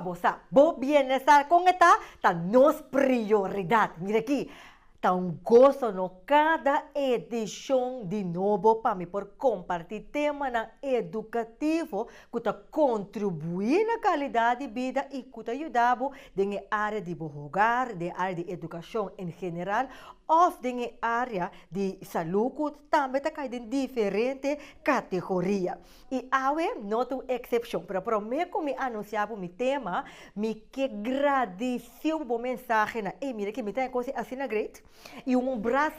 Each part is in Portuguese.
para você. Bo bienestar com esta, tá nos prioridade. Mira aqui. Então, gosto no cada edição de novo para me por compartilhar tema na educativo que está contribuir na qualidade de vida e que está ajudando na área de hogar, na área de educação em geral, ou na área de saúde, que também está caindo em diferentes categorias. E awe, não tem exceção, para mim, como anunciava o tema, me que agradeço o mensagem na mira que me tem coisa assim na great. E um abraço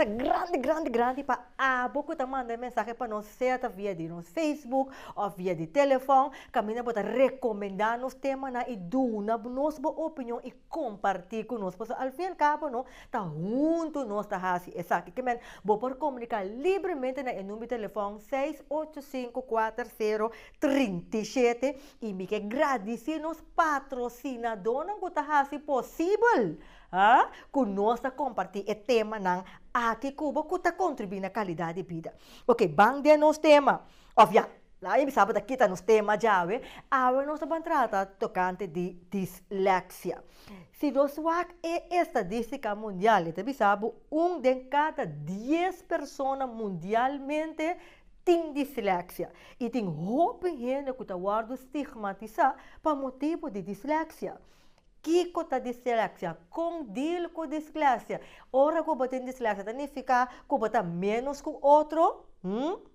grande para a boca que manda mensagem para nós, seja via de nosso Facebook ou via de telefone, caminha para recomendar nos temas e dar nossa opinião e compartilhar conosco. Porque ao fim e ao cabo, não está junto nós está assim, exato. Que men, vou por comunicar livremente na número de telefone 6854037 e me que agradecer nos patrocinadores que está assim possível. Conosco compartilhar o tema não aqui Cuba que está contribuindo na qualidade de vida. Ok, bang de nos tema. Óbvio, lá eu sabe daqui está nos tema já, agora nós vamos tratar tocante de dislexia. Se nós vamos é estadística mundial, você sabe, de cada 10 pessoas mundialmente tem dislexia. E tem roupa gente que está guardando estigmatizar para motivo de dislexia. Que está dislexia? Com deal com dislexia. Ora que você tem dislexia, significa que você menos que o outro?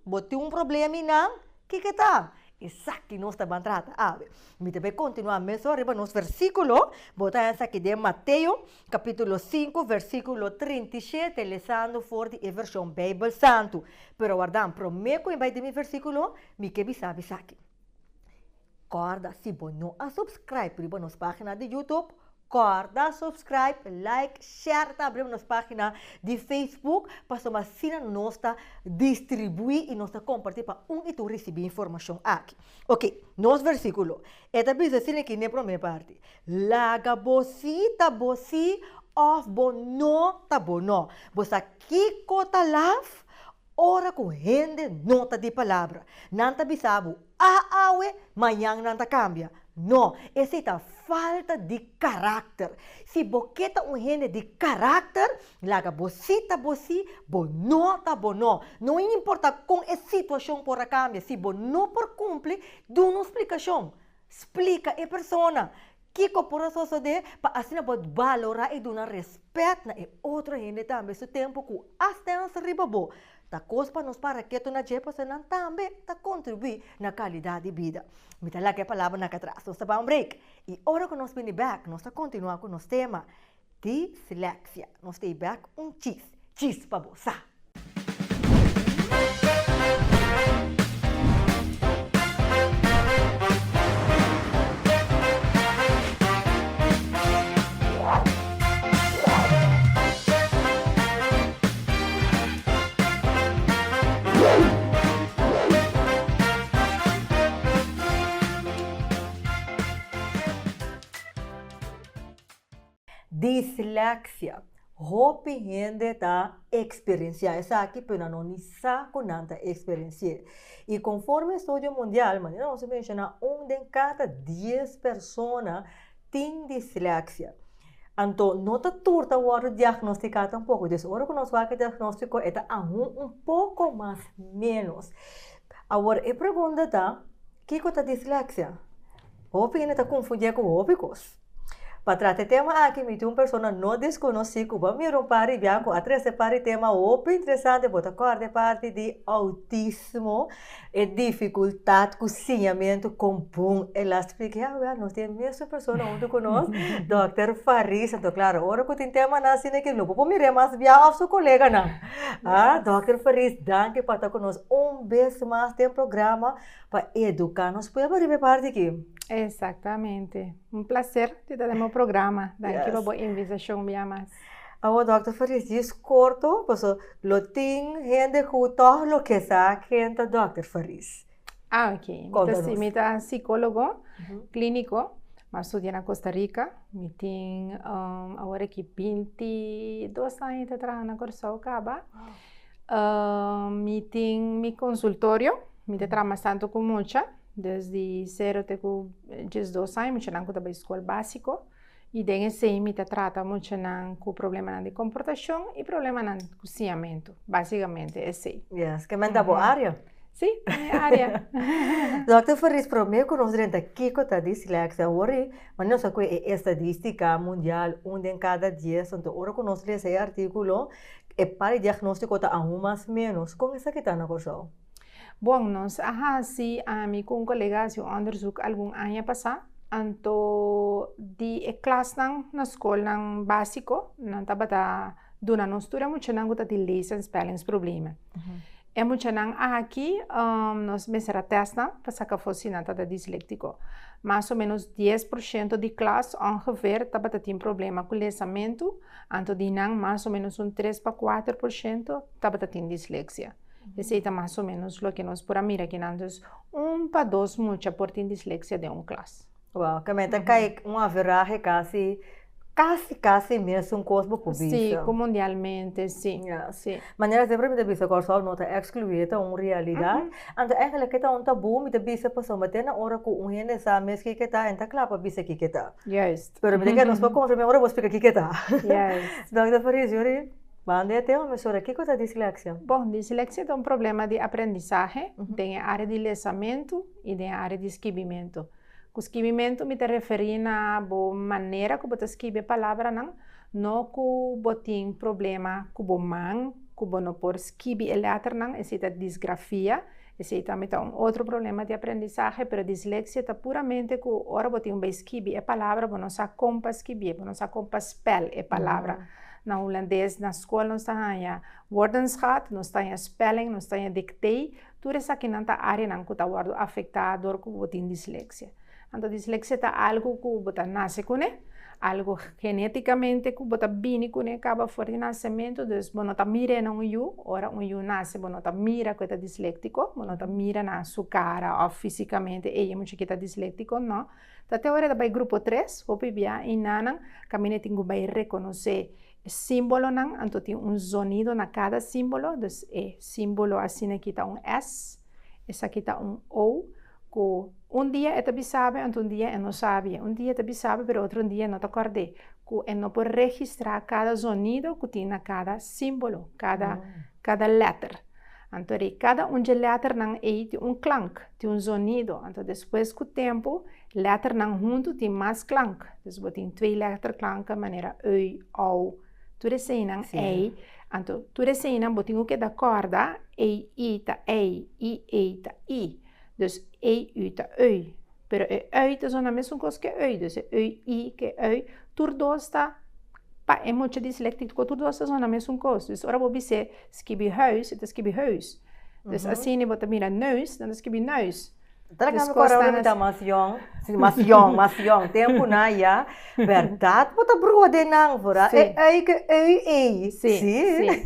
Você tem problema não? Que está? Exato que nós estamos tratando. Me também continuar mesmo arriba nos versículos. Botar essa aqui de Mateus, capítulo 5, versículo 37, lesando forte a versão Bíblia Santo. Pero guardam, prometo que vai de meu versículo, me que bisa aqui. Corda, se você não subscribe para nossa página de YouTube, corda, subscribe, like, share, abrir nossa página de Facebook, para que assim nós distribuir e nós compartilhar para e tu receber informação aqui. Ok, nosso versículo. Esta bisa assim aqui na primeira parte. Laga bosi, of bono, tabono. Você aqui cota love. Ora com gente nota de palavra. Nanta bisabo, awe, manhã nanta cambia. Não, essa é a falta de caráter. Se boqueta gente de caráter, laga bocita, bonota, bono. Não importa com a situação por a cambia. Se não por cumprir, dá uma explicação. Explica a persona. Que corporação de para assim pode valorar e dar respeito na outra gente também. Esse tempo que até nós ribabo. Ta coisa para nós para que tu na jepa se não também ta contribui na qualidade de vida. Me tá lá que a palavra na atrás. Nós vamos break. E hora que nós vem back, nós continuar com o nosso tema dislexia. Nós tem back cheese para você. Dislexia. Roupa gente tá experienciar essa aqui, pero não nisa com nada experienciar. E conforme o estudo mundial, mas não se menciona de cada 10 pessoas tem dislexia. Então, não está turta o diagnosticado um pouco. Então, agora que nós vamos diagnóstico é pouco mais menos. Agora, a pergunta é, o que é a dislexia? Roupa gente está confundindo com óbicos. Para tratar tema aqui, me tem uma pessoa não desconhecida, vamos ir para bianco, atrás para tema open interessante, bota corda parte de autismo e dificuldade cozinhamento comum. Ela explica, nós temos essa pessoa junto conosco, Dr. Faris, então claro, agora que tem tema nasce naquele grupo, vamos ir mais bianco ao seu colega não. Dr. Faris, danke para estar conosco. Vez mais tem programa para educar-nos, pode abrir parte aqui. Exatamente. Um prazer te dar meu programa. Danke pela invitação, minha mais. Agora, Dr. Faris, diz corto, porque lo tem gente que todo lo que sabe, gente Dr. Faris. Ok. Então, sim, eu sou psicólogo clínico, mas estou na Costa Rica. Eu tenho agora aqui 22 anos de trabalho na Corsão Caba. Eu tenho meu consultório, eu trabalho bastante com muita. desde 0 até 2 anos, eu não escola básico. E daí esse me trata muito com problema de comportação e problema de cozinhamento, basicamente esse. Yes, que manda boa área? Sim, é área. Dr. Faris, para mim, que nós temos aqui com a dislexia, hoje, mas não sei qual é a estadística mundial, onde em cada dia, então, ora que nós lemos esse artigo, é para o diagnóstico está a mais menos. Como é que está na coisa? Bom, nós, se a mim com um colega, se onderzoek algum ano passado, anto di classe na escola básico, não estava da duna nós tura muito não gota de lição spellings problema. É muito não aqui nós mesera testa para sacar fosse não tá disléxico. Mais ou menos 10% de classe ongeveer estava tem problema com lesamento, anto de não mais ou menos 3 para 4% estava tem dislexia. Esse é mais ou menos o que nós por mira que nós 1 para 2 muito por ter dislexia de classe. Uau, que meta cai uma veragem quase mesmo cosmo cubista. Sim, mundialmente, sim. Yes. Sim. Maneira sempre me debisa corso não está excluída uma realidade. Então eigenlijk que tá tabu me debisa passou mas na hora que gente sabe que tá então claro bisa que tá. Yes. Pero me diga nos pouco confirmar hora vou explicar que tá. Yes. Dr. Faris, Yuri, mande até uma mesura que coisa dislexia. Bom, dislexia é problema de aprendizagem, tem a área de lesamento e tem a área de escrevimento. O escrevimento me refere na boa maneira que você escreve a palavra, não que você tem problema com a mão, que você não pode escrever a letra, esse é a disgrafia, esse é também outro problema de aprendizagem, mas a dislexia é puramente que agora você tem que escrever a palavra, você não sabe como escrever, você não sabe como spell a palavra. Na holandês, na escola, nós temos woordenschat, nós temos spelling, nós temos dictei, tudo isso aqui na área que está afetado por você tem dislexia. Então, dislexia é algo que você nasce com, algo geneticamente que você vem com, acaba fora de nascimento, então você não mira no you, ora nasce, você não mira que é disléxico, você não mira na sua cara ou fisicamente, é muito que é disléxico, não. Até agora, vai grupo 3, vou via e nanan, caminho tem que reconhecer símbolo, então tem sonido na cada símbolo, então símbolo assim aqui está S, esse aqui está O, que dia é sabe, então dia é não sabe. Dia é sabe, mas outro dia não te acordei. Que não pode registrar cada sonido que tem na cada símbolo, cada letra. Então, cada de letra não tem clank, tem sonido. Então, depois com o tempo, letra não junto tem mais clank. Então, tem 2 letras clank, de maneira O. Tudo isso não é. Então, tudo isso não tem que acordar. I, ta, I, ta, I. Dus u ta u. Pero u is a mesma coisa que u. Dus i que u. Tudo está é muito disléxico. Tudo está a mesma coisa. Dus ora você escreve huis, het escreve huis. Dus assim você mira neus, dan escreve neus. Talaga me corre muita masyong. Tempo na ya. Verdade, bota brua de nang fora. Sim.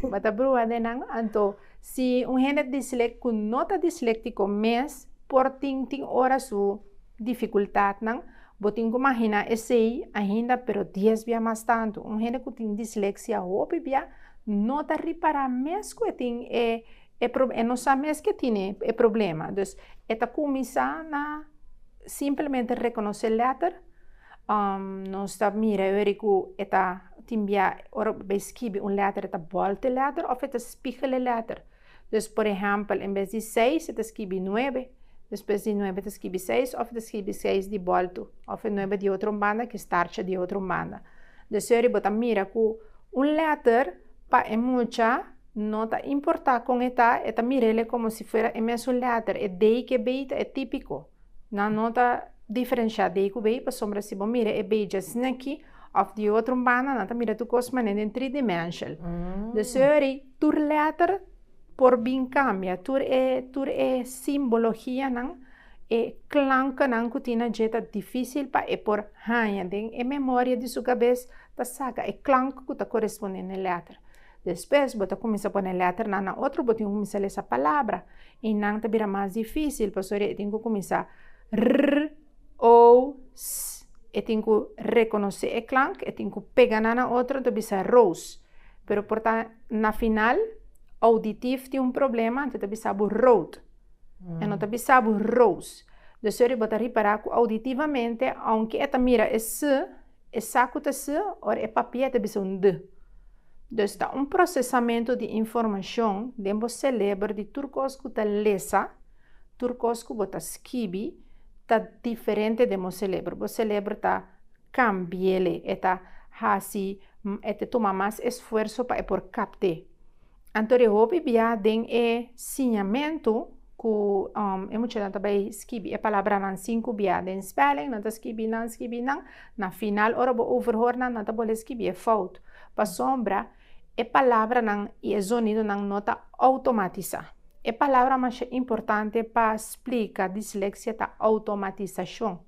Bota brua de nang. Então, se gente disléxico não está disléxico, mas por tem hora sua dificuldade, não? Você tem que imaginar esse ainda, pero 10 vezes mais tanto. Gente que tem dislexia, não está reparar mesmo que tem não sabe mesmo que tem problema. Então, está começando a simplesmente reconhecer letra. Não está mirando que está timbia ora escreve letra, está volta letra ou está spiegel letra. Então, por exemplo, em vez de 6, está escreve 9. Depois de 9, está escreve 6, ou está escreve 6 de volta. Ou 9 de outra banda, que starcha de outra banda. Então, você mira que letra, para muita, não está importa com esta mira como se fosse a mesma letra. É D que B é típico. Não está diferenciado D que B, para sombra se você mira, é B já assim aqui, ou de outra banda, não está mira tu cosma em 3 dimensões. Então, tu letra, por bem cambia, tur é simbologia não é clanca não que tem jeta difícil para é por hanha tem é memória de sua cabeça tá saca é clanca que tá correspondendo à letra. Depois você começa a pôr a letra na outra você começa a ler essa palavra e não tá vira mais difícil porque tem que começar r o s e tem que reconhecer a clanca e tem que pegar na outra então bisa rose, pero portanto na final auditivo tem problema, então você sabe road. E não sabe rose. Dus ori bota reparar auditivamente, aunque eta mira é se, é saco te se, ou é papel te bisa de. Dus está processamento de informação dentro do cérebro de turcos que ta lesa, turcos que bota skibi, tá diferente do meu cérebro. O cérebro tá cambiele, eta hasi, eta toma mais esforço para por captar. Então, eu hope bia den ensinamento que é muito também skibi a palavra nan 5 bia den spelling, nanta skibi nan, na final ora bo overhoor nan nanta bole skibi é fout. Pa sombra é palavra nan e é sonido nan nota automatiza. É palavra mais importante para explicar dislexia ta automatização.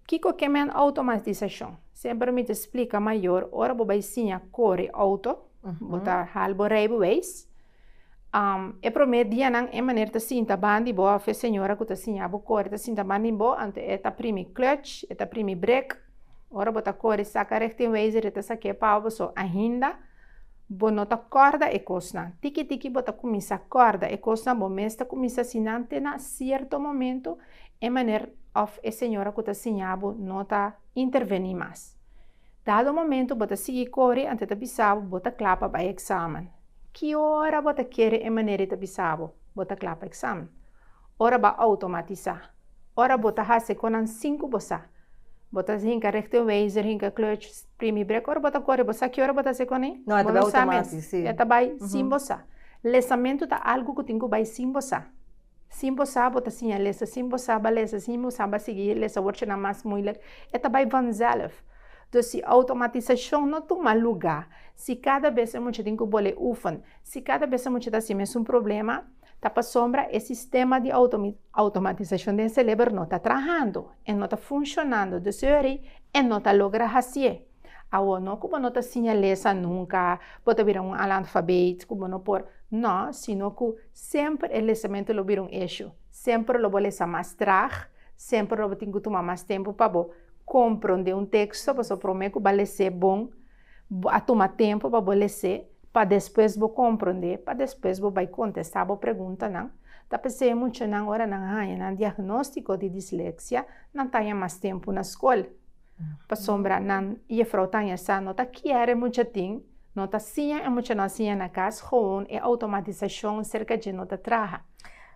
Kiko que é automatização? Sempre me explica maior, ora bo vai sim a core auto, bota halbo rijbewijs. E promedia nang e maneira ta sinta bandi bo a fe senhora que ta sinha bo core ta sinta bandi bo ante eta primi clutch, eta primi brake. Ora bota core saca rechtwijzer eta saque pau so ainda bo nota corda e cosna. Tiki bota começa corda e cosna bo mesta começa sinante na certo momento e maneira of e senhora que ta sinha bo nota intervenir mais. Dado momento bota seguir core ante ta bisabo bota clapa para examen. Que hora bota querer e maneira ta bisabo bota clapa examen. Ora ba automatizar. Ora bota hase conan 5 bosa. Bota hinka rechtwijzer, hinka clutch, primi brake, ora bota core bosa. Que hora bota se cone? Não, é também automático, sim. É também sim bosa. Lesamento tá algo que tenho vai sim bosa. Sim bosa bota sim a lesa, sim bosa ba lesa, sim bosa ba seguir lesa wordt na mais moeilijk. É também vanzelf. Dus se automatização não toma lugar, se cada vez a gente tem que boleh oefenen, se cada vez a gente está assim, é problema, tá para sombra, o sistema de automatização do cérebro não está trabalhando, não está funcionando, dus não está logrando fazer. Agora, não como não está sinalesa nunca, pode vir analfabeto, como não por, não, sino que sempre o lesamento lo vira eixo, sempre lo boleh mais trago, sempre lo tem que tomar mais tempo para compreender texto, para prometer que vai ser bom, a tomar tempo para vai ser, para depois vou compreender, para depois vou vai contestar a pergunta, não? Tá pensando muito não hora não diagnóstico de dislexia, não tenha mais tempo na escola. Para sombra não e frauta essa não tá querer muito ting, não tá sim é muito não sim na casa, gewoon é automatização cerca de não tá traha.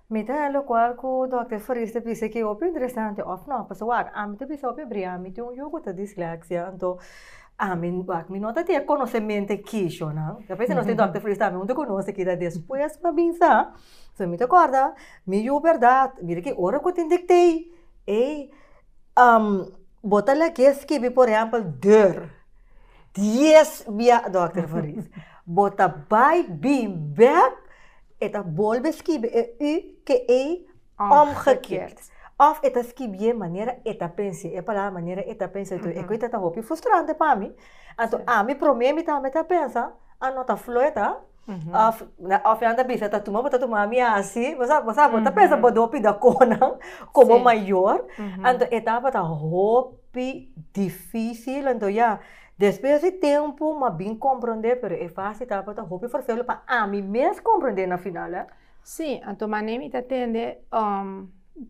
Mita lo qual ko Dr. Faris te pise que opi interessante of no paso wag am te pise opi briami te un yogo ta dislexia anto amin wag mi nota te conocimiento kisho na capaz no sei Dr. Faris também não te conhece que depois para binsa so me te acorda mi yo verdade mira que ora ko te dictei bota la que escrevi por exemplo deur 10 via Dr. Faris bota by being back eta volve escrever u que é omgekeerd. Of eta escrever maneira eta pensa, é palavra maneira eta pensa. Então, é coisa tá roupa frustrante para mim. Então, a mim promete também tá pensa, a nota flueta. Of anda bisa tá tomar minha assim, você tá pensa bodo opi da cona como maior. Então, etapa tá roupa difícil, então já depois de tempo, mas bem compreender, mas é fácil, tá? Para roupa for feio para a mim mesmo compreender na final, né? Sim, então maneira de atender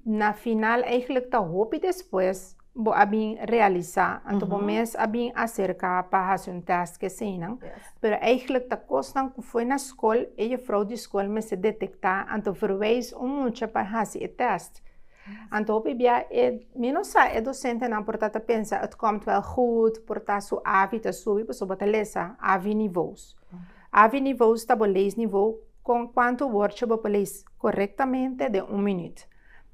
na final eigenlijk tá roupa depois vou abin realizar, então vou mesmo abin acercar para fazer um teste que sim, não? Mas eigenlijk tá costando que foi na escola e a fraude de escola me se detectar, então verwijs muito para fazer o teste. Então, é docente não portanto pensa, het komt wel goed, portanto su AVI ta subi, so bota lesa AVI niveaus. AVI niveaus tá bo lees niveau com quanto woordje bo lees corretamente de 1 minuto.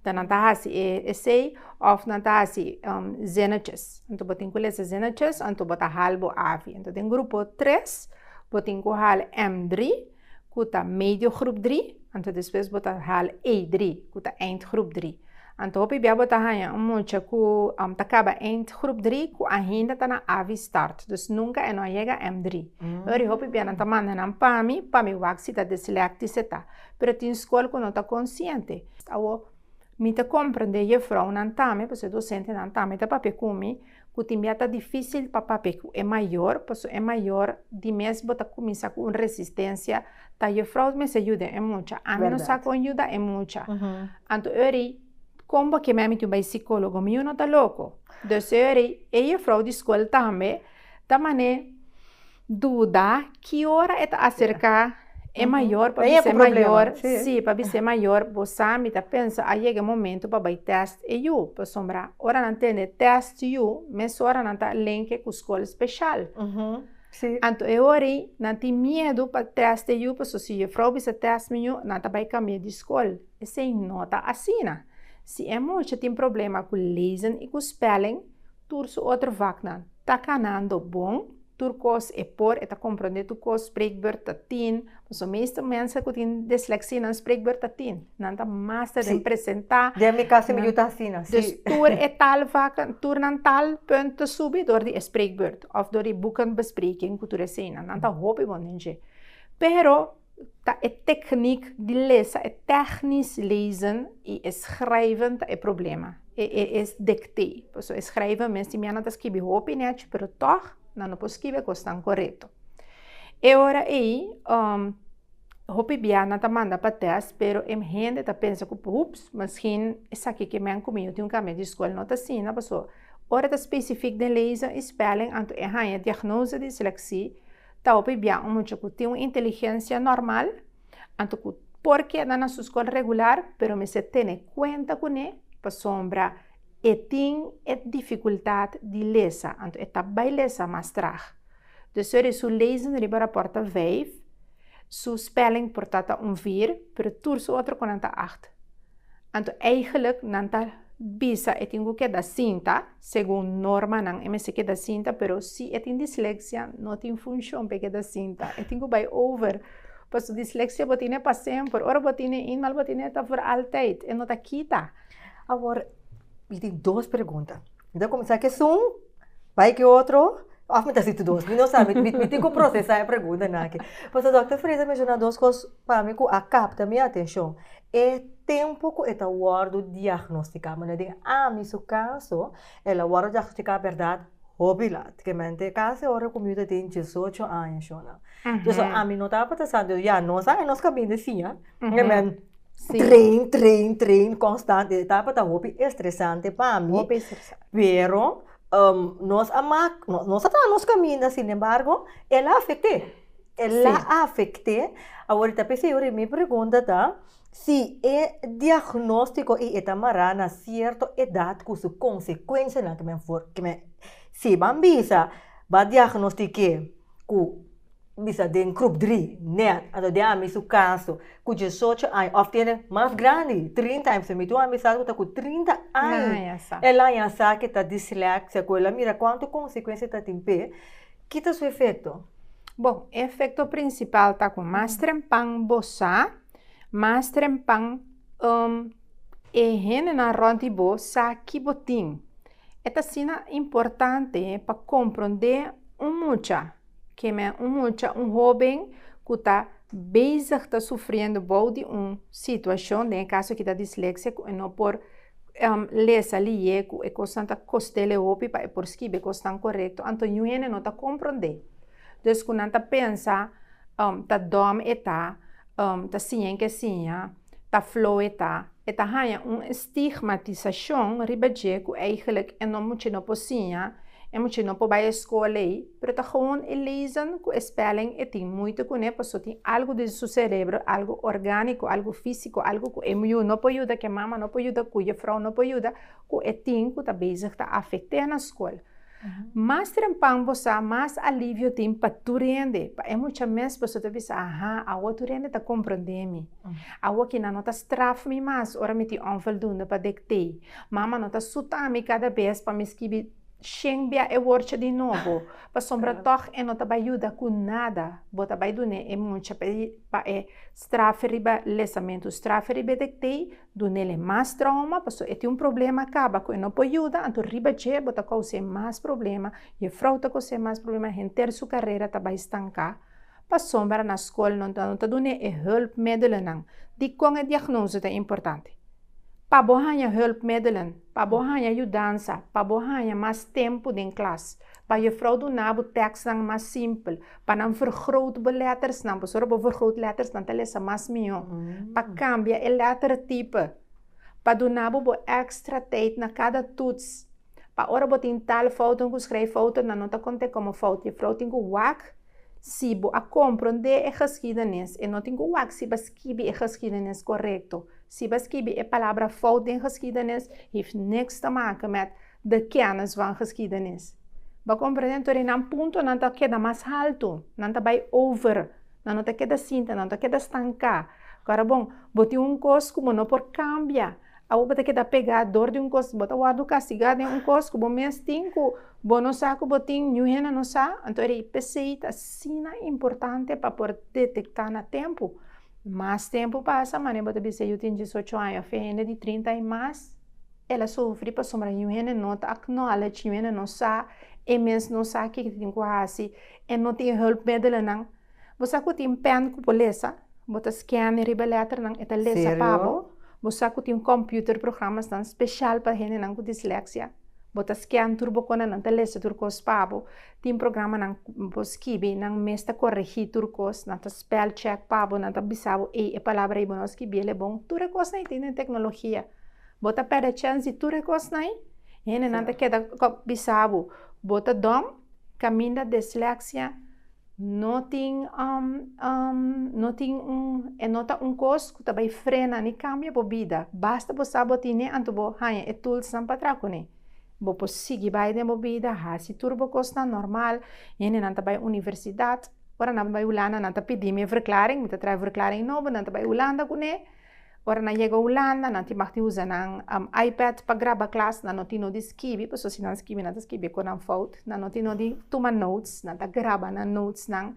Dan não tá assim essay of não tá assim zinnetjes. Então botin que lesa zinnetjes, então bota halbo AVI. Então tem grupo 3, botin que hal M3, que tá medio groep 3, então depois bota hal E3, que tá eindgroep 3. Então, eu vou botar muito que acaba em grupo 3, que ainda está na AVI start. Então, nunca não chega a M3. Eu vou pedir na tamanda na para mim vai se tá deslexia se tá. Pero tem escola que não está consciente. Eu me te compreender e frau na tame, porque docente na tame tá papel comi, que tem tá difícil para papel é maior, porque é maior de mês bota começar com resistência, tá e frau me se ajuda é muito. A mim não saco ajuda é muito. Então, eu como que me meto bij psicólogo, eu não tá louco. Dus eu vrouw de escola também, da maneira dúvida que hora é acerca é maior para ser maior, sim, para ser maior, você me tá pensa, aí chega momento para vai teste e eu, para sombra, hora não tem teste eu, mas hora não tá link com escola especial. Sim. Então eu ori não tem medo para teste eu, para se eu vrouw bisa teste meu, não tá vai cambiar de escola. Esse nota assim, né? Se é muito tem problema com lezen e com spelling, turso outro vacna, tá canando bom. Turcos é por, é compreender turcos spreekbeurt dat 10, mas de meeste mensen que têm dislexia não spreekbeurt dat 10. Não tá master em apresentar. De minha casa me ajuda assim, né? Dus tur é tal vaca, tur não tal punten subir door die spreekbeurt of door die boekenbespreking que tu recena. Não tá hobby bom ninge. Pero tá é techniek de lezen, é technisch lezen e schrijven tá é problema. É dictee. So schrijven mensen die não tá escrever hobby net, pero toch não posso escrever que está correto. E ora aí, hopi biana tá manda para teste, pero em gente tá pensa que ups, misschien is aqui que me comigo tem caminho de escola não tá assim, não passou. Ora tá específico de lezen e spelling, anto é a diagnose de dislexia, tá hopi biana muito que tem uma inteligência normal, anto que porque na nossa escola regular, pero me se tem conta com ele, para sombra e tem dificuldade de lezen, então é bij lezen mais traag. Dus su lezen riba rapporta 5, su spelling portata 4, pero turso outro conanta 8. Então eigenlijk nanta bisa e tingu que da cinta, segundo norma nang MSC que da cinta, pero si e tem dislexia não tem função para que da cinta, e tingu by over. Pas dislexia botine para sempre, ora botine inmal botine tá por altijd, e não tá quita. Agora eu tenho duas perguntas. Então, começar que um, vai que outro, me tá citando dois. Não sabe, me tenho que processar a pergunta, né? Mas o Dr. Fraser mencionou duas coisas para mim que capta minha atenção. É tempo que está o hora de diagnosticar. Mas eu digo, no seu caso, é a hora de diagnosticar a verdade, jubilado. Que mente, caso hora comigo tem 18 anos, não. Então, a mim não estava pensando, não sai, nós caminhamos assim, né? Trein constante, etapa tá hobby estressante para mim. Pero nós caminha, sin embargo, ela afeta. Agora pensei, me pergunta tá, se é diagnóstico e etamará na certa idade com sua consequência na que me se bambisa vai diagnosticar com bisa den grupo 3, net, atau dia ambil caso, com 18 anos, ou tem mais grande, 30 anos, se me tu ambil sabe que com 30 anos, ela já sabe que está dislexia, que ela mira quanto consequência está tem pé, que está seu efeito? Bom, efeito principal está com mais trempang bossa, mais trempang e rene na ronde bossa que botim. Esta cena importante para compreender mucha. Que é um jovem que está bezig está sofrendo de uma situação, em caso que está dislexia, e não por ler ali e constante costele opi para por escrever constante correto, então ele não está compreendendo. Então, quando está pensa, está dom está sim que sim, está flow está uma estigmatização ribaje que eigenlijk não muito não possível. É muito não para a escola aí, mas tá gewoon lezen com spelling e tem muito com ele, porque tem algo de seu cérebro, algo orgânico, algo físico, algo que é muito não pode ajudar, que mama não pode ajudar, que a frau não pode ajudar, que é tem que tá bezig tá afetar na escola. Mas trempang você mais alívio tem para tu rende, é muito mais para você pensar, a outra rende tá compreendendo, a outra que não tá straf me mais, ora me tem onvoldoende para dictar, mama não tá sutar me cada vez para me escrever Xengbia é worte de novo, para sombra toch e não tá ajuda com nada, bota vai do é muito para strafe riba lesamento, strafe riba dictei, do nele mais trauma, porque é um problema acaba com não pode ajudar, então riba je bota causa mais problema, e frauta causa mais problema, renter sua carreira tá vai estancar, para sombra na escola não tá do é hulpmiddelen não, de com a diagnose é importante. Para bohanha hulpmiddelen, para bohanha ajudança, para bohanha mais tempo em classe, para a fraude nabo tekst mais simples, para não vergroot letters não, para vergroot letters não te lezen mais melhor, para cambiar o lettertype, para donar bo extra tijd na cada toets. Para ora bo tem tal foto que escreve foto na nota conte como foto. E foto tem que wak se bo a compreender a geschiedenis. E não tem que wak se ba escrever a geschiedenis correto. Se ba escrever a palavra foto in geschiedenis, heeft niks te maken met de kennis van geschiedenis. Ba compreender tori nan punto nan ta queda mais alto, nan ta vai over, nan ta queda cinta, nan ta queda stanca. Agora bom, boti coisa como não por cambia. A outra que dá pegador de coisa, bota o ado castigado em coisa, como mês tinco, bono saco botin, new não sa, então ele precisa assim importante para poder detectar na tempo. Mais tempo passa, mas nem bota bise eu tenho 18 anos, a fenda de 30 e mais, ela sofre para sombra new não tá acknowledge new não sa, e mesmo não sa que tem quase, e não tem help medel não. Você que tem pen com polícia, bota scan e riba letter não, eta lesa pabo. Você tem computer programas dan special para gente não com dislexia. Bota scan turbo com não telesa turcos pabo. Tem programa não poskibi não mesta corrigir turcos, não spell check pabo, não bisabo e palavra e bonos que bele bom. Turcos não tem tecnologia. Bota perde chance turcos não. Gente não te queda bisabo. Bota dom caminho dislexia. Não tem nota coisa que também frena nem cambia a vida. Basta você saber né anto bo hanha e tools não para né. Bo seguir vai de vida, se turbo costa normal, e não também universidade. Ora não vai Holanda, não tá pedir minha verklaring, me traz verklaring nova, não também Holanda com né. Ora não chega Holanda, não te mag usa iPad para gravar classe, não te no de escrever, porque se não escrever, não te escrever com um foto, não te no de tomar notes, não te grava na notes, não.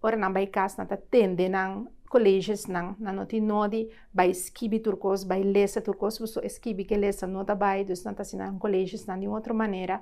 Ora não vai casa, não te tende não colégios, não te no de vai escrever turcos, vai ler turcos, porque escrever que ler não te vai, então não te assinar colégios, não de outra maneira.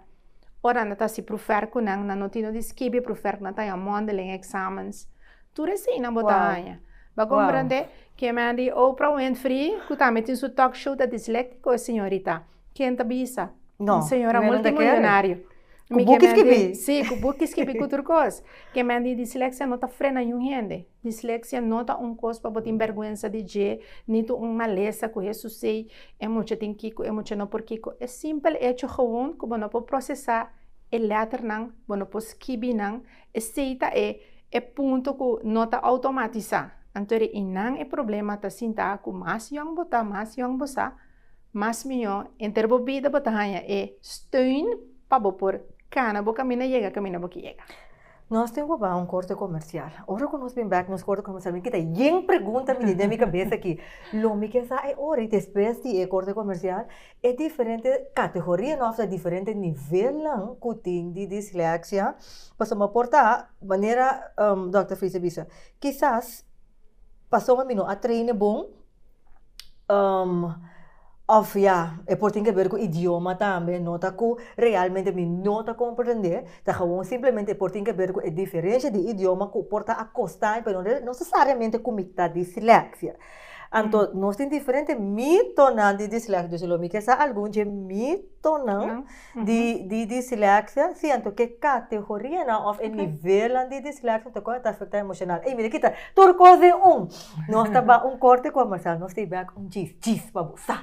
Ora não te se profer com não te no de escrever, profer não te modeling examens, tudo assim não botar. Ba compreender que me andi Oprah Winfrey, que também tem seu talk show da disléxico, senhorita. Quem te bisa? Não. Senhora multimilionário. Com book escrevi? Sim, com book escrevi com outra coisa. Que me andi dislexia não tá frena nenhum gente. Dislexia não tá coisa para botar vergonha de dizer, nem tu maleza que isso sei, é muito tem kiko, é muito não por kiko. É simples, é gewoon, que não pode processar, é letra não, não pode escrever não, é seita é ponto que não tá automatizar. Então, inang é problema tá sinta com mais young bota, mais melhor. Em termos de vida bota é steun para por cana boca mina boca chega. Nós temos corte comercial. Ora quando nós vem back nos corte comercial, me kita yen pergunta me de minha cabeça aqui. Lo me que sa é ora e depois de corte comercial é diferente categoria, nossa diferente nível lang kuting de dislexia. Para me portar maneira Dr. Friese bisa. Quizás passou a mim a treine bom, of é por tem que ver com o idioma também, nota que realmente me nota compreender, tá gewoon simplesmente por tem que ver com a diferença de idioma que porta a costar, mas não necessariamente com a dislexia. Então, nós temos diferentes mitos de dislexia, se lo me quer algum de mito de dislexia, siento que categoria não of nível de dislexia te pode afetar emocional. E mira kita, turco de nós tá corte comercial, nós temos back gis para você.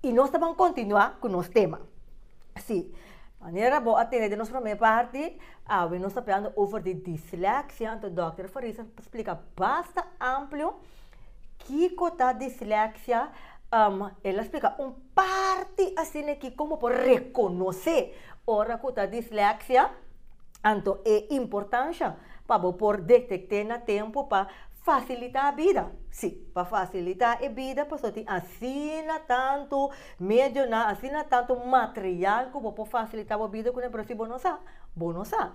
E nós vamos continuar com o nosso tema. Sim, maneira boa atender de nossa primeira parte, nós estamos falando sobre dislexia, então o Dr. Friese explica bastante amplo o que é a dislexia. Ela explica parte assim que como por reconhecer ora que a dislexia, então é importante para por detectar no tempo para facilitar a vida. Sim, para facilitar a vida, pessoa tem assina tanto meio na assina tanto material que pode facilitar a vida com o próximo bonosa.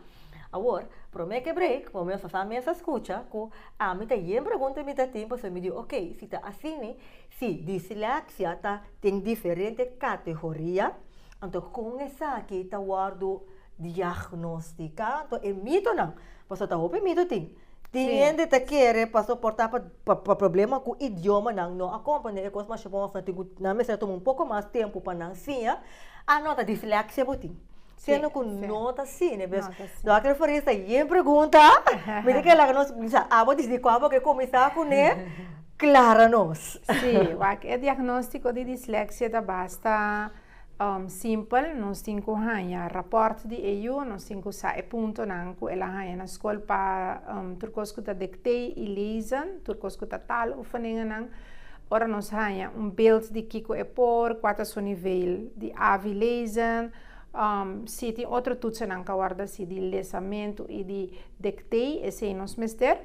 Agora, para mim que break, para mim fazer essa escuta, que a mim tem pergunta me dá tempo, pessoa me diz, ok, se está assim, se dislexia tá tem diferente categoria, então com essa aqui tá guardo diagnosticar, então é mito não, mas tá hope mito tem. Tem gente que quer para suportar para problema com o idioma não acompanha é coisa mais bom na tenho na mesa toma um pouco mais tempo para não sim a nota dislexia botim. Sendo com nota sim, né? Do aquele forista e pergunta, me diga lá que nós vou dizer qual que começar com né, clara nós. Sim, o diagnóstico de dislexia da basta simple, nós temos que rapporto de EU, nós temos que ponto nanco ela na escola para turcos que dictei e lezen, turcos que tal oefeningen nang. Ora nós beeld de kiko por, quatro são nível de AVI lezen. Se tem outro toetsen nang kawarda se de lesamento e de dictei, esse nós mester.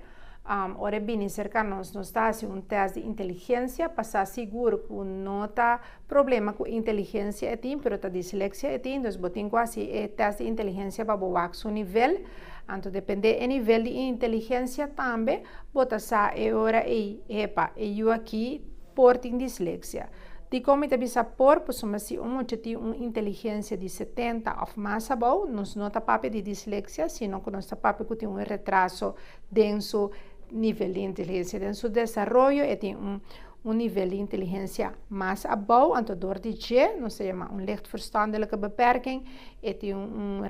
Ora bem, cerca-nos está teste de inteligência, para seguro que não está problema com inteligência é tem, pero tá dislexia é tem, então botem quase teste de inteligência para boar seu nível, então depende do nível de inteligência também, bota sa e ora eu aqui portem dislexia. De como te bisa por, pois se tem uma inteligência de 70 ou mais abaixo, nós não está papel de dislexia, sino que nós está papel que tem um retraso denso nível de inteligência, denso desenvolvimento e tem um nível de inteligência mais abaixo, então door de G, nós chama licht verstandelijke beperking, e tem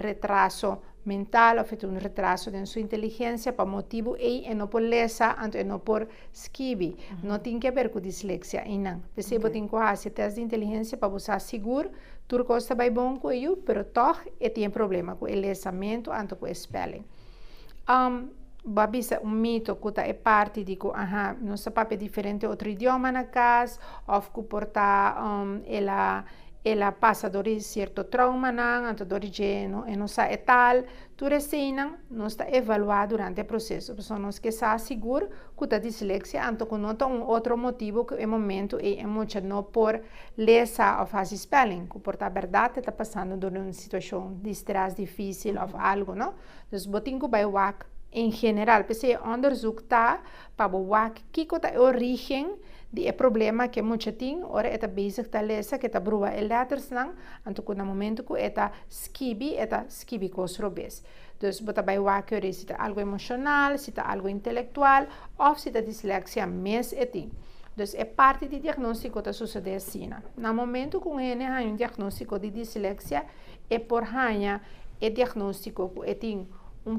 retraso mental ou tem retraso de sua inteligência para motivo e não por lesa, então não por escrever, não tem que ver com dislexia e não. Percebo tem que fazer teste de inteligência para você seguro, tudo costa bem bom com ele, pero toch tem problema com o lesamento, então com o spelling. Babisa mito que é parte de que não se pode diferente outro idioma na casa, ou que porta ela passa por certo trauma não, então não sabe tal, tudo assim não está evaluado durante o processo, porque nós que está seguro que a dislexia, então que não tem outro motivo que é momento é muito não por lesa ou fazer spelling, que por a verdade está passando por uma situação de estresse difícil ou algo, não? Então, botem que vai em geral, porque onderzoek tá para o que é a origem do problema que muito tem, ora é bezig tá lesa que tá brua e letters não, então no momento que é skibi cosrobes. Então, bota vai que se tá algo emocional, se tá algo intelectual, ou se tá dislexia mes e tem. Então, é parte do diagnóstico que sucede assim. No momento que há diagnóstico de dislexia, é por o diagnóstico que tem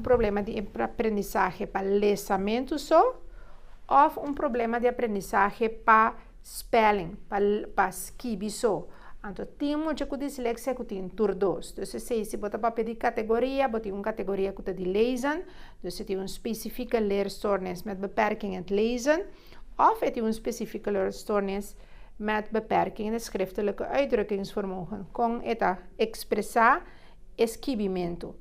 problema de aprendizagem para lesamento só, ou problema de aprendizagem para spelling, para escrever só. Então, tem muito que dislexia que tem turdos. Então, se você para pedir categoria, você tem uma categoria que de lezen, então você tem específica leerstoornis met beperking in het lezen, of het een specifieke leerstoornis met beperking in het schriftelijke uitdrukkingsvermogen, con eta expressar escrevimento.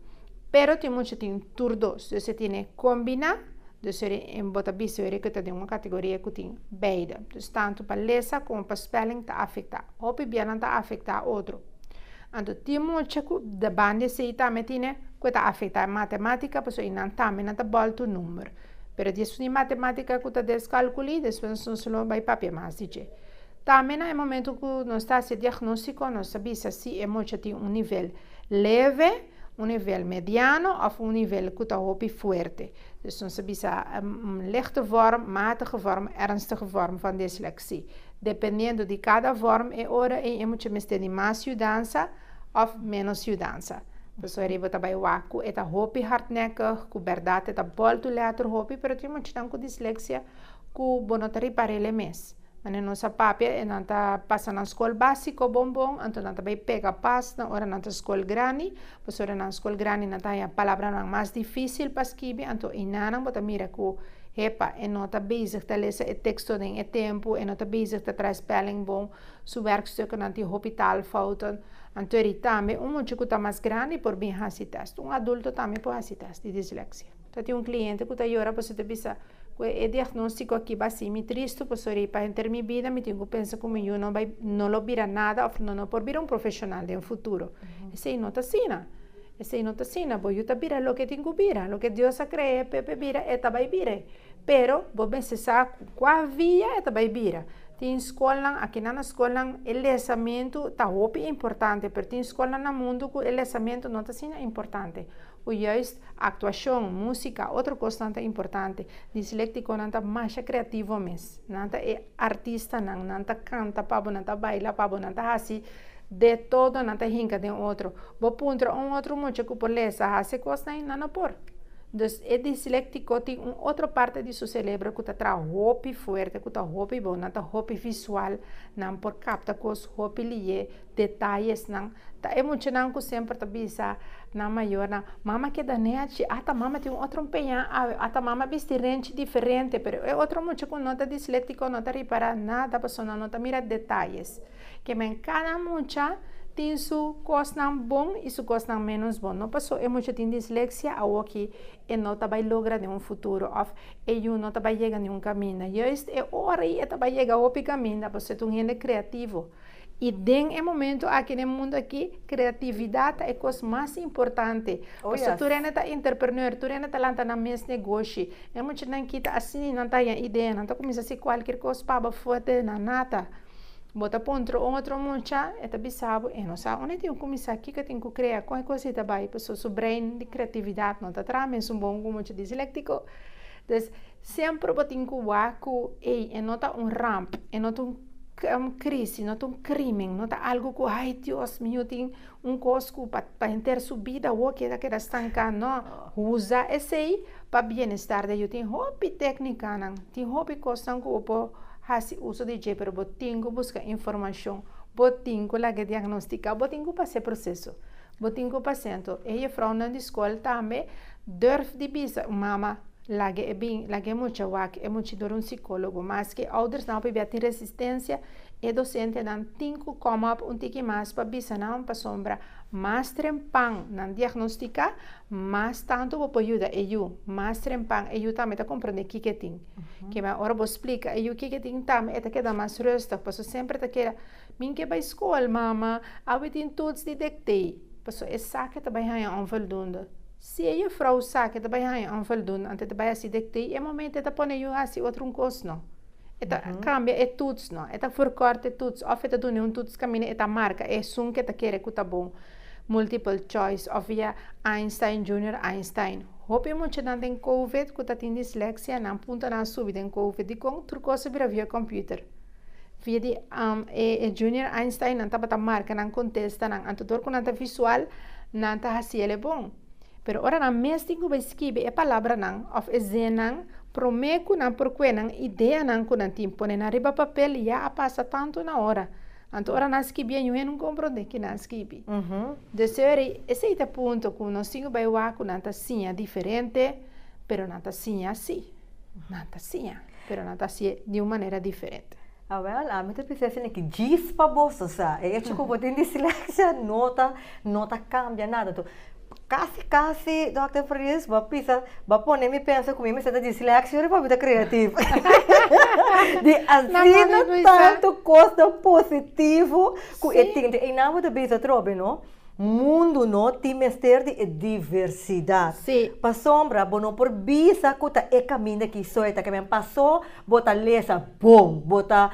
Pero tem muito turdos, então você tem combinar, então em botabiso que tem uma categoria que tem beide, então tanto para lesa como para spelling está afetado, ou para bem está afetado outro. Então tem muito que da banda se também tem que está afetado matemática, porque não também não está volta o número, pero disso de matemática que está descalculado, depois não só vai papel mais dizer. Também no momento que nós está se diagnóstico, nós sabemos se é muito tem nível leve, nível mediano ou nível que está forte. Dus nós sabemos lichte vorm, matige vorm, ernstige vorm van dyslexie. Dependendo de cada vorm, é muito mais de mais ajudança ou menos ajudança. Dus er even daarbij waku, eta hopi hardnekkig, ku verdade eta bolto later hopi, pero tem muito com dislexia, ku bonotari parele mes. Mas nossa papia não está passando na escola básica bombom, então não está bem pega pas na hora na escola grande, pois hora na escola grande não tem a palavra mais difícil para escrever, então inanang bota mira ku hepa e não está bezig te lezen het texto em het tempo e não está bezig te try spelling bom, su werkstukken não tem hospitalfouten, então ele também muito que está mais grande por bem fazer teste, adulto também pode fazer teste de dislexia. Então tem cliente que está agora para você te bisa o diagnóstico aqui vai ser muito triste, porque para ter minha vida, eu tenho que pensar como eu não lo vira nada, ou não por vir profissional no futuro. Esse não está assim, porque eu vira o que tenho que virar, o que Deus ha criado, Pepe vira, eta vai virar. Pero, vou pensar qual via eta vai virar. Tem escola, aqui na escola, o lesamento está muito importante, mas tem escola no mundo que o lesamento não está sendo importante. O juist atuação, música, outra coisa não é importante. Dislético não está mais criativo mesmo. Não é artista, não está canta, não está baila, não está assim. De todo, não está hinca de outro. Vou pôr outro muito que por lesa, assim coisa não por. Então, o dislético tem outra parte de seu cérebro que está muito forte, que está muito bom, não está muito visual, não por capta coisas, muito lie, detalhes, não. É muito não que sempre está bisa na maior, na mama que dá nete, até mama tem outro penha, até mama vestirente diferente, pero é outro muito que não está dislético, não está reparar nada, pessoa não está mira detalhes, que me cada mucha tem sua coisa bom e sua coisa menos bom. Não passou, é muito tem dislexia, ou que não vai lograr nenhum futuro, ou não vai chegar nenhum caminho. E é hora e vai chegar ao caminho, porque tu é criativo. E tem um momento aqui no mundo aqui, criatividade é a coisa mais importante. Porque tu é entrepreneur, tu é talento na mesmo negócio. É muito não kita assim, não tem ideia, não começa a ser qualquer coisa para fora na nada. Bota ponto outro mucha eta bisabo e não sabe onde tem começar aqui que tem que criar qualquer coisa tá vai pessoa seu brain de criatividade não tá tramens bom como te dislético então sempre botin que waku e não tá ramp e não tá crise não tá crime não tá algo que ai Deus meu tem cosco para enter subida o que da estanca não usa esse para bem-estar de eu tenho hobby técnica não tem hobby coisa que o hasi uso de je, pero botingo busca informação, botingo lage diagnostica, botingo passe processo, botingo paciente. E a vrouw na escola também durf de bisa, mama lage é bem, lage muito wak, é muito door psicólogo, mas que ouders não bebem ter resistência, e docente não tem que come up tiki mais para bisa não para sombra, mais trempang não diagnostica, mais tanto vou ajuda eu, mais trempang eu também tá compreender que tem, que mas ora vou explicar eu que tem também é que dá mais rusto, passo sempre tá que mim que vai escola mama, a tem todos detectei, passo é saque também é onvoldoende. Se a vrouw saque também é onvoldoende, ante também assim detectei, é momento tá pôr eu assim outro coisa não. Eta cambia é tudo não, eta forcorte tudo, of eta dune tudo caminha eta marca, é que eta quer que tá bom, multiple choice, of via Einstein Junior Einstein. Hope muito não tem COVID, que tá tem dislexia, não punta na subida em COVID, de com trucosa via computer. Via de Junior Einstein não tá para marca, não contesta, não antodor com nada visual, não tá assim ele bom. Pero ora na mes tingo ba escribe a palavra não, of ezenang promeco não porque não ideia não com tempo na riba papel já passa tanto na hora. Anto ora nas escribe eu não compreendo que não escribe. De ser esse é o ponto que nós tingo ba eu com nanta sim diferente, pero nanta sim assim. Nanta sim, pero nanta sim de uma maneira diferente. Well, a mim precisa assim que diz para você, sabe? É tipo que tem dislexia, nota cambia nada. Quase, Dr. Farias, vai pôr me pensa comigo, mas você está dislexia, eu vou estar criativo. De assim, tanto coisa positivo, que e não vou te trobe, não? Mundo não tem mestre de diversidade. Sim. Para sombra, não por visa que tá é caminho que só é que me passou, bota lesa bom, bota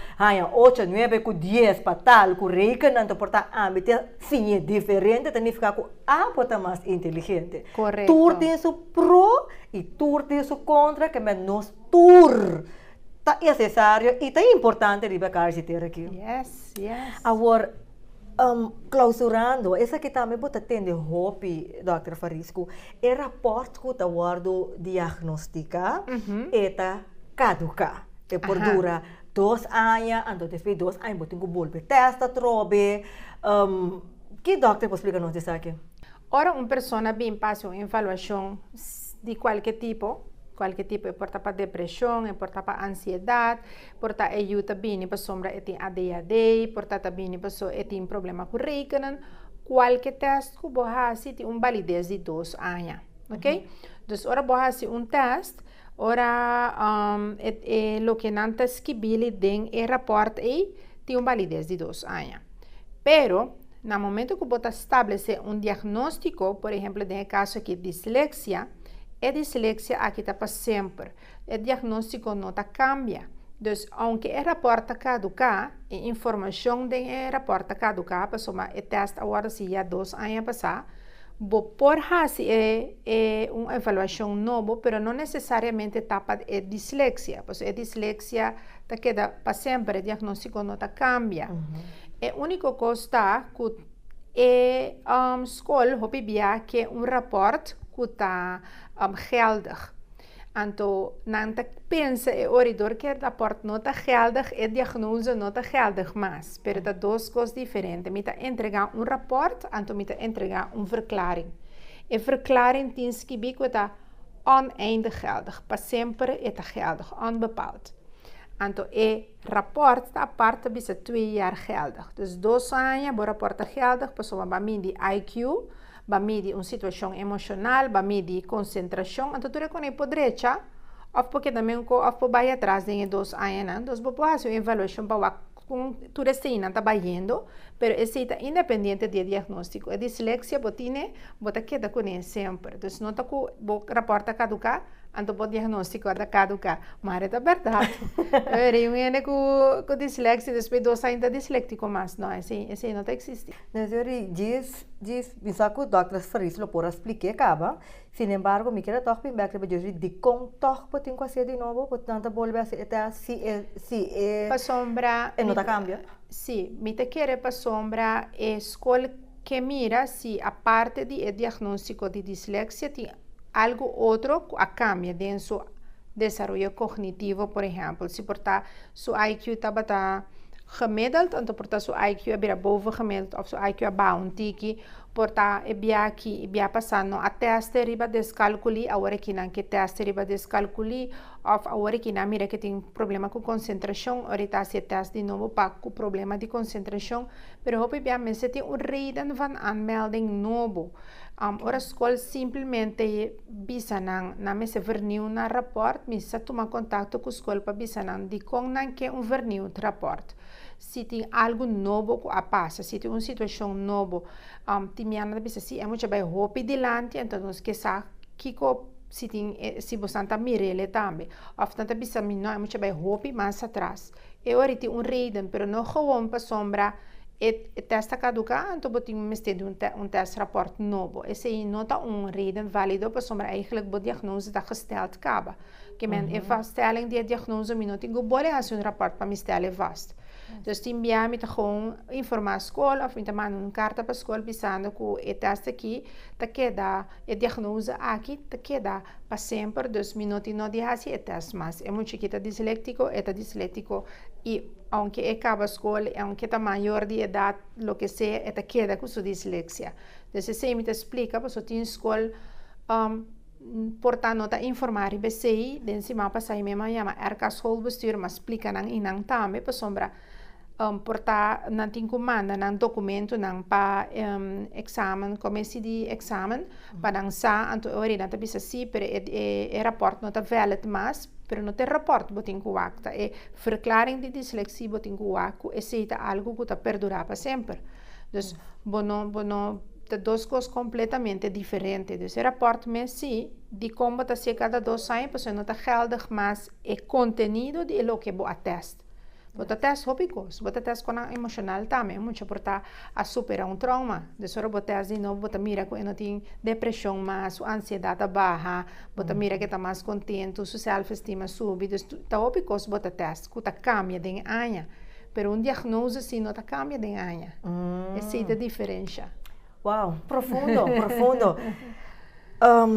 8, 9, 10 para tal, que reica não porta âmbito sim é diferente, significa que bota mais inteligente. Correto. Tur tem seu pro e tur tem seu contra, que me nos tur tá necessário e tá importante de becar se ter aqui. Yes. Agora clausurando, essa que também pode atender hobby, Dr. Farisco, é rapport que está guardo diagnostica e tá caduca. E por dura 2 anos, então depois 2 anos, botem que volver testa, trobe. Que doctor pode explicar-nos isso aqui? Ora, uma pessoa bem passa uma avaliação de qualquer tipo, porta para depressão, porta para ansiedade, porta ajuda bem para sombra e tem ADHD, porta também para so e tem problema com rícanan, qualquer teste que você tem validez de 2 anos, ok? Então, ora você teste, ora lo que não está escrito tem e rapport e tem validez de 2 anos. Pero no momento que você estabelece diagnóstico, por exemplo, no caso aqui dislexia, a dislexia aqui está para sempre. O diagnóstico não cambia. Dus, aunque el reporte caduca, a informação de reporte caduca, pessoa, o teste agora se já 2 anos passar, por hacer una evaluación nueva, pero no necesariamente tapa dislexia, pues dislexia te queda para siempre, el diagnóstico no te cambia. El único cosa que school hopi bia que un rapport que está geldig. Anto, nanta pensa e oridor que el rapport no está geldig, el diagnose no está geldig más. Pero dat 2 cosas diferentes. Mita entregar un rapport, anto mita entregar een verklaring. Een verklaring tens que está oneindig geldig, para sempre está geldig, onbepaald. Anto, rapport está aparte bisa 2 jaar geldig. Dus 2 anos, o rapport geldig, pessoa vai medir IQ, vai medir uma situação emocional, vai medir concentração. Então, tu reconhece por direita, ou porque também ou por baixo atrás de 2 anos, então, você pode fazer uma avaliação para com tu está trabalhando, pero esse está independente do diagnóstico. A dislexia, você queda com ele sempre. Então, não está com o rapport caducar, então o diagnóstico está caducar. Mas é verdade. Eu venho com dislexia, depois 2 anos está disléxico, mas não, esse não existe. Diz, que o Dr. Faris lo por explicar, acaba. Sin embargo, me queda toch bem back de com toch potem fazer de novo, portanto, volver a ser até se para sombra. E não tá cambia? Sim, me te quer para sombra é escola que mira se a parte de diagnóstico de dislexia tem algo outro a cambia dentro seu desenvolvimento cognitivo, por exemplo, se portar seu IQ está gemiddeld, então portar seu IQ é boven gemiddeld of seu IQ é baixo, tiki portar é bia passando a teste riba descalculi, agora que não que teste riba descalculi, of agora que não mira que tem problema com concentração, ahorita se teste de novo para com problema de concentração, pero hope bia men se tem reden van aanmelding novo. Ora escola simplesmente bisa na me se vernieuw na rapport, me se toma contato com a escola para bisa de com não que vernieuw rapport. Se tem algo novo que passa, se tem uma situação nova, timiana bisa se é muito bem hope dilante, então nós que sa kiko se você está mirele também, of tanto bisa não é muito bem hope mais atrás. E ora tem reden, pero não gewoon para sombra. E testa caduca, então botem um teste rapport novo. Esse aí não está reden válido para sombra eigenlijk o diagnose está gesteld acaba. Que men e vaststelling die diagnose me não tem geboren als een rapport para me stellen vast. Dus die enviar me gewoon informar school of me mandar uma carta para school pensando que o teste aqui te queda a diagnose aqui te queda para sempre. Dus me não tem não de assim o teste mas é muito chiquita dislético e aunque acaba a escola, aunque está maior de idade, lo que sea, te queda com sua dislexia. Então, se me explica, porque tem escola portanto, nota informar e BCI, den si mapa sa me chama RK schoolbestuur, mas explica nang inang tame, pa sombra porta nan tin comanda nang documento nang pa examen, commissie di examen, pa nang sa anto ori nata bisa si per e rapport nota valid mas, pero no te rapport botin kuwakta e verklaring di dyslexie botin kuwaku e seita algo que ta perdurar para sempre. Dus bono de 2 coisas completamente diferentes. Dus o rapport me si di como ta se cada 2 anos, pues no ta geldig mas e contenido de lo que bo attest. Bota test hobicos, bota test com a emocional também, muito portar a superar um trauma. De só bota test de novo, bota mira que não tem depressão mais, a ansiedade baixa, bota mira que está mais contente, sua self-estima sube. Dus tá hobicos bota test, que tá cambia de ano. Pero um diagnose sim não tá cambia de ano. Essa é a diferença. Uau, profundo, profundo.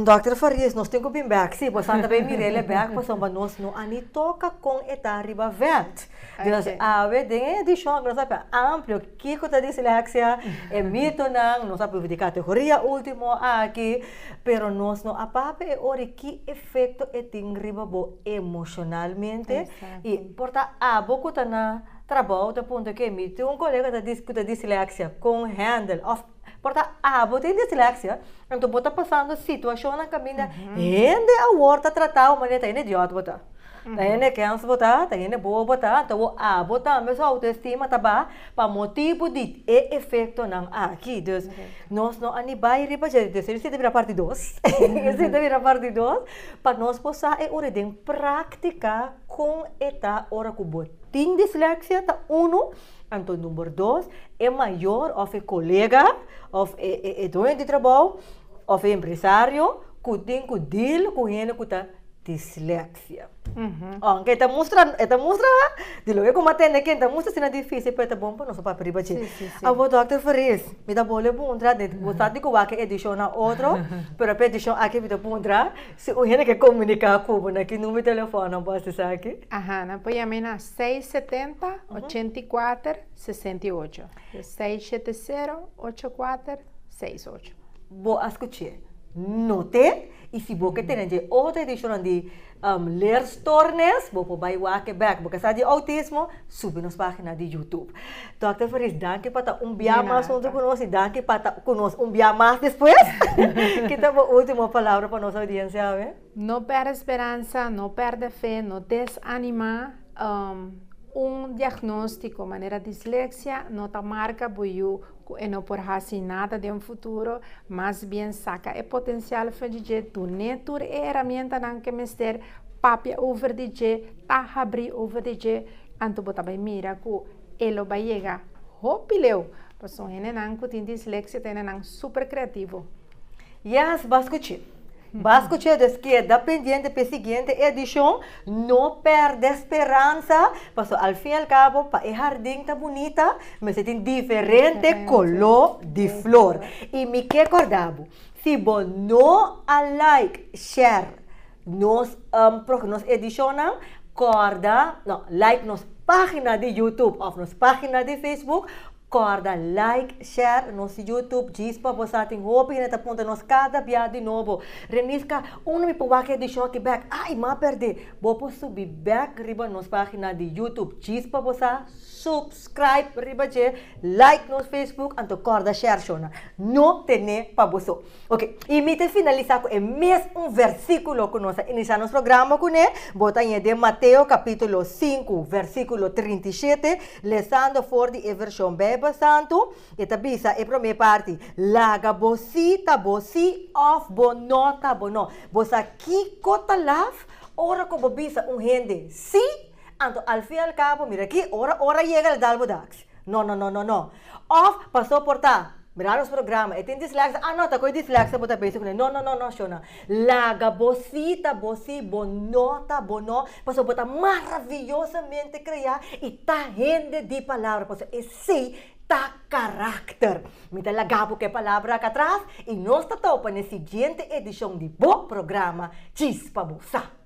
Dr. Farias, nós temos que vir back, sim, você anda bem mirele back, mas nós não ani toca com eta riba vent. Dus ave tem edição, nós sabe amplo, que coisa de dislexia, é mito não, nós sabe de categoria último aqui, pero nós não apape ori que efeito é tem riba bo emocionalmente e porta a boco tá na trabalho da ponto que me tem colega da discuta dislexia com handle of porta tem dislexia, então bota passando situação na caminha, ainda a horta tratar uma neta idiota bota. Tayo kans botar, tayo boa botar, então a botar mesmo autoestima tá para motivo de efeito não aqui. Dus nós não anibai riba já dizer se devia parte 2. Se devia parte 2 para nós possa hora de praticar com eta hora que botin dislexia tá então número 2 é maior ou é colega ou é dono de trabalho ou é empresário que tem que deal com ele que tá dislexia. Que está mostrando, de logo como atende que está mostrando sendo difícil, mas tá bom para nós para privar de. Abo Dr. Faris, me dá bola bom entrar de, você digo que edição na outro, pero a edição aqui me dá bom entrar, se o gente que comunicar com o aqui número de telefone não pode ser aqui. Aham, pode chamar na 670 84 68. 670 84 68. Boa escutar. Note, e se você tem outra edição de leerstornis, você vai back, porque sabe de autismo, sube nas páginas de YouTube. Dr. Faris, danke para enviar mais assunto conosco e danke para conosco enviar mais depois. Que tá a última palavra para nossa audiência, né? Não perde esperança, não perde fé, não desanima. Diagnóstico, maneira dislexia, não te marca boiu e não por fazer nada de futuro, mas bem saca é potencial de tu netur e ferramenta não que mester papia over de tá abrir over de anto bota bem mira que ele vai chegar hopileu passou ele não que tem dislexia tem não super criativo. Yes, bascuchi. Bascuchi de esquerda pendiente para a seguinte edição, não perde esperança, porque ao fim e ao cabo, para o jardim tá bonita, mas tem diferente color de flor. E me que acordava, se você não like, share, nos edição, like nos página de YouTube ou nos página de Facebook, corda, like, share, nosso YouTube, Gispa, você tem roupa e neta ponta nos cada dia de novo. Renisca, me pôr que edição aqui back, ai, mas perdi. Vou subir back riba nos página de YouTube, Gispa, você subscribe riba de like nos Facebook, anto corda, share, shona. Não tem para você. Ok, e me te finalizar com o mesmo versículo que nós iniciamos o programa com ele, bota em de Mateus capítulo 5, versículo 37, lesando for de versão bebe Santo, e tabisa e primeira parte, laga bosi of bonota bono. Bosa aqui cota lav, ora como bisa gente, si, anto al fin al cabo, mira aqui, ora llega el dalbo dax. No. Of passou por tá. Mirar os programas, e tem dislexia, não, tá com dislexia, bota bem, não, Shona. Laga bosi bonota bono, passou bota maravilhosamente criar, e tá rende de palavra, passou, e sim, tá caráter. Me dá lagabo que palavra cá atrás, e nós tá topa na seguinte edição de Bo Programa Chispa Busa.